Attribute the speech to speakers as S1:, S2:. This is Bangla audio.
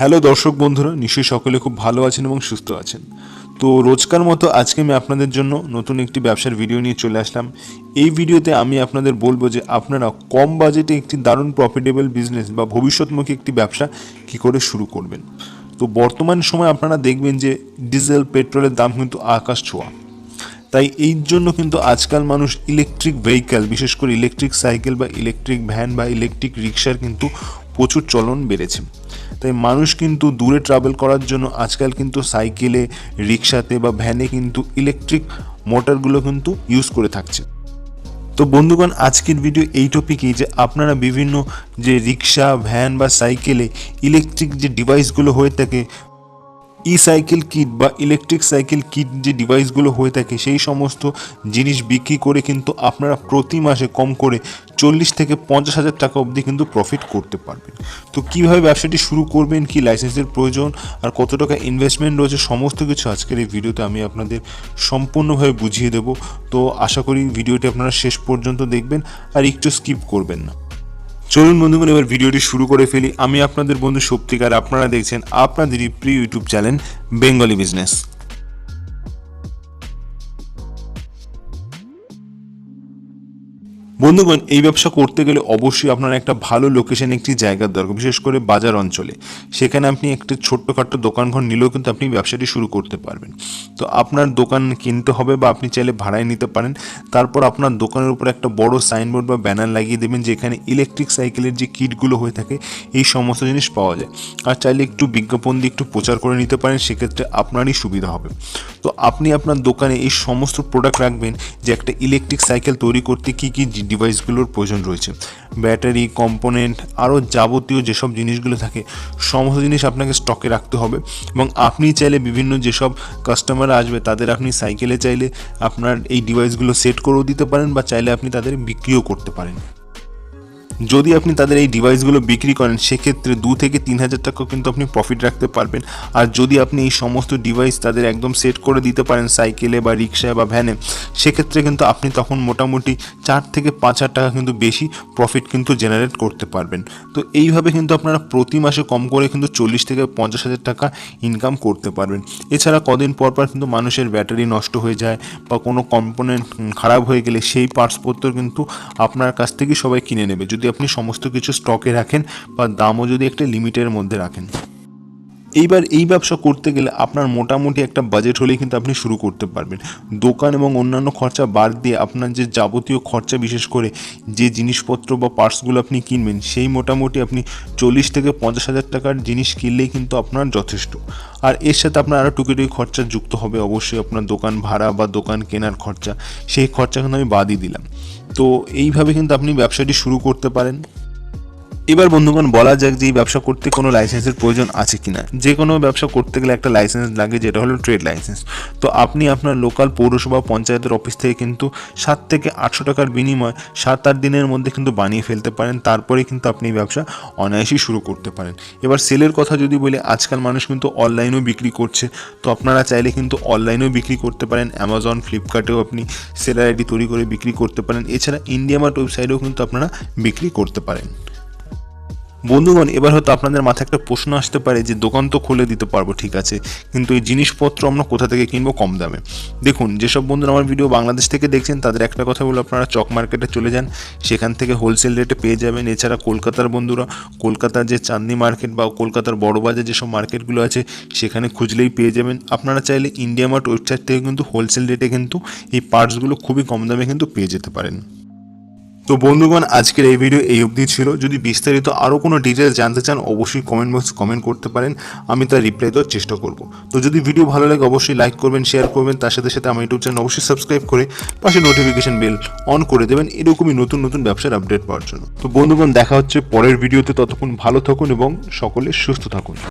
S1: হ্যালো দর্শক বন্ধুরা, নিশ্চয়ই সকলে খুব ভালো আছেন এবং সুস্থ আছেন। তো রোজকার মতো আজকে আমি আপনাদের জন্য নতুন একটি ব্যবসার ভিডিও নিয়ে চলে আসলাম। এই ভিডিওতে আমি আপনাদের বলবো যে আপনারা কম বাজেটে একটি দারুণ প্রফিটেবল বিজনেস বা ভবিষ্যৎমুখী একটি ব্যবসা কী করে শুরু করবেন। তো বর্তমান সময় আপনারা দেখবেন যে ডিজেল পেট্রোলের দাম কিন্তু আকাশ ছোঁয়া। তাই এই জন্য কিন্তু আজকাল মানুষ ইলেকট্রিক ভেহিক্যাল, বিশেষ করে ইলেকট্রিক সাইকেল বা ইলেকট্রিক ভ্যান বা ইলেকট্রিক রিক্সার কিন্তু প্রচুর চলন বেড়েছে। তাই মানুষ কিন্তু দূরে ট্রাভেল করার জন্য আজকাল কিন্তু সাইকেলে, রিক্সাতে বা ভ্যানে কিন্তু ইলেকট্রিক মোটরগুলো কিন্তু ইউজ করে থাকছে। তো বন্ধুগণ, আজকের ভিডিও এই টপিকেই যে আপনারা বিভিন্ন যে রিক্সা, ভ্যান বা সাইকেলে ইলেকট্রিক যে ডিভাইসগুলো হয়ে থাকে, সাইকেল কিট বা ইলেকট্রিক সাইকেল কিট যে ডিভাইসগুলো হয়ে থাকে, সেই সমস্ত জিনিস বিক্রি করে কিন্তু আপনারা প্রতি মাসে কম করে 40 থেকে 50,000 টাকা অবধি কিন্তু প্রফিট করতে পারবেন। তো কীভাবে ব্যবসাটি শুরু করবেন, কি লাইসেন্সের প্রয়োজন আর কত টাকা ইনভেস্টমেন্ট রয়েছে, সমস্ত কিছু আজকের এই ভিডিওতে আমি আপনাদের সম্পূর্ণভাবে বুঝিয়ে দেব। তো আশা করি ভিডিওটি আপনারা শেষ পর্যন্ত দেখবেন আর একটু স্কিপ করবেন না। চলুন বন্ধুগণ, এবার ভিডিওটি শুরু করে ফেলি। আমি আপনাদের বন্ধু সত্যিকার, আপনারা দেখছেন আপনাদেরই প্রিয় ইউটিউব চ্যানেল বেঙ্গলি বিজনেস। বন্ধুগণ, এই ব্যবসা করতে গেলে অবশ্যই আপনার একটা ভালো লোকেশন, একটি জায়গার দরকার, বিশেষ করে বাজার অঞ্চলে। সেখানে আপনি একটা ছোট্টখাট্টো দোকানঘর নিলেও কিন্তু আপনি ব্যবসাটি শুরু করতে পারবেন। তো আপনার দোকান কিনতে হবে বা আপনি চাইলে ভাড়ায় নিতে পারেন। তারপর আপনার দোকানের উপর একটা বড় সাইনবোর্ড বা ব্যানার লাগিয়ে দেবেন যেখানে ইলেকট্রিক সাইকেলের যে কিটগুলো হয়ে থাকে এই সমস্ত জিনিস পাওয়া যায়। আর চাইলে একটু বিজ্ঞাপন দিয়ে একটু প্রচার করে নিতে পারেন, সেক্ষেত্রে আপনারই সুবিধা হবে। তো আপনি আপনার দোকানে এই সমস্ত প্রোডাক্ট রাখবেন যে একটা ইলেকট্রিক সাইকেল তৈরি করতে কী কী ডিভাইসগুলোর প্রয়োজন রয়েছে, ব্যাটারি, কম্পোনেন্ট, আরও যাবতীয় যেসব জিনিসগুলো থাকে সমস্ত জিনিস আপনাকে স্টকে রাখতে হবে। এবং আপনি চাইলে বিভিন্ন যেসব কাস্টমার আসবে তাদের আপনি সাইকেলে চাইলে আপনার এই ডিভাইসগুলো সেট করেও দিতে পারেন বা চাইলে আপনি তাদের বিক্রিও করতে পারেন। যদি আপনি তাদের এই ডিভাইসগুলো বিক্রি করেন সেক্ষেত্রে 2 থেকে 3,000 টাকা কিন্তু আপনি প্রফিট রাখতে পারবেন। আর যদি আপনি এই সমস্ত ডিভাইস তাদের একদম সেট করে দিতে পারেন সাইকেলে বা রিক্সায় বা ভ্যানে, সেক্ষেত্রে কিন্তু আপনি তখন মোটামুটি 4 থেকে 5,000 টাকা কিন্তু বেশি প্রফিট কিন্তু জেনারেট করতে পারবেন। তো এইভাবে কিন্তু আপনারা প্রতি মাসে কম করে কিন্তু 40 থেকে 50,000 টাকা ইনকাম করতে পারবেন। এছাড়া কদিন পর পর কিন্তু মানুষের ব্যাটারি নষ্ট হয়ে যায় বা কোনো কম্পোনেন্ট খারাপ হয়ে গেলে সেই পার্টসপত্র কিন্তু আপনার কাছ থেকেই সবাই কিনে নেবে, যদি আপনি সমস্ত কিছু স্টকে রাখেন বা দামও যদি একটা লিমিটের মধ্যে রাখেন। এইবার এই ব্যবসা করতে গেলে আপনার মোটামুটি একটা বাজেট হলেই কিন্তু আপনি শুরু করতে পারবেন। দোকান এবং অন্যান্য খরচা বাদ দিয়ে আপনার যে যাবতীয় খরচা, বিশেষ করে যে জিনিসপত্র বা পার্টসগুলো আপনি কিনবেন, সেই মোটামুটি আপনি 40 থেকে 50,000 টাকার জিনিস কিনলেই কিন্তু আপনার যথেষ্ট। আর এর সাথে আপনার আরও টুকিটুকি খরচা যুক্ত হবে, অবশ্যই আপনার দোকান ভাড়া বা দোকান কেনার খরচা, সেই খরচা কিন্তু আমি বাদই দিলাম। তো এইভাবে কিন্তু আপনি ব্যবসাটি শুরু করতে পারেন। এবার বন্ধুগণ, বলা যাক যে এই ব্যবসা করতে কোনো লাইসেন্সের প্রয়োজন আছে কিনা। যে কোনো ব্যবসা করতে গেলে একটা লাইসেন্স লাগে, যেটা হলো ট্রেড লাইসেন্স। তো আপনি আপনার লোকাল পৌরসভা পঞ্চায়েতের অফিস থেকে কিন্তু 7 থেকে 800 টাকার বিনিময় 7-8 দিনের মধ্যে কিন্তু বানিয়ে ফেলতে পারেন। তারপরে কিন্তু আপনি এই ব্যবসা অনায়াসেই শুরু করতে পারেন। এবার সেলের কথা যদি বলি, আজকাল মানুষ কিন্তু অনলাইনেও বিক্রি করছে। তো আপনারা চাইলে কিন্তু অনলাইনেও বিক্রি করতে পারেন। অ্যামাজন, ফ্লিপকার্টেও আপনি সেলার আইডি তৈরি করে বিক্রি করতে পারেন। এছাড়া ইন্ডিয়া মার্ট ওয়েবসাইটেও কিন্তু আপনারা বিক্রি করতে পারেন। বন্ধুগণ, এবার হয়তো আপনাদের মাথায় একটা প্রশ্ন আসতে পারে যে দোকান তো খুলে দিতে পারবো, ঠিক আছে, কিন্তু এই জিনিসপত্র আমরা কোথা থেকে কিনবো কম দামে। দেখুন, যেসব বন্ধুরা আমার ভিডিও বাংলাদেশ থেকে দেখছেন তাদের একটা কথা বলে, আপনারা চক মার্কেটে চলে যান, সেখান থেকে হোলসেল রেটে পেয়ে যাবেন। এছাড়া কলকাতার বন্ধুরা কলকাতার যে চাঁদনি মার্কেট বা কলকাতার বড়বাজার যেসব মার্কেটগুলো আছে সেখানে খুঁজলেই পেয়ে যাবেন। আপনারা চাইলে ইন্ডিয়া মার্ট ওয়েবসাইট থেকে কিন্তু হোলসেল রেটে কিন্তু এই পার্টসগুলো খুবই কম দামে কিন্তু পেয়ে যেতে পারেন। তো বন্ধুগণ, আজকের এই ভিডিও এই অবধি ছিল। যদি বিস্তারিত আরও কোনো ডিটেলস জানতে চান অবশ্যই কমেন্ট বক্সে কমেন্ট করতে পারেন, আমি তার রিপ্লাই দেওয়ার চেষ্টা করব। তো যদি ভিডিও ভালো লাগে অবশ্যই লাইক করবেন, শেয়ার করবেন, তার সাথে সাথে আমার ইউটিউব চ্যানেল অবশ্যই সাবস্ক্রাইব করে পাশে নোটিফিকেশন বেল অন করে দেবেন এরকমই নতুন নতুন ব্যবসার আপডেট পাওয়ার জন্য। তো বন্ধুগণ, দেখা হচ্ছে পরের ভিডিওতে। ততক্ষণ ভালো থাকুন এবং সকলে সুস্থ থাকুন।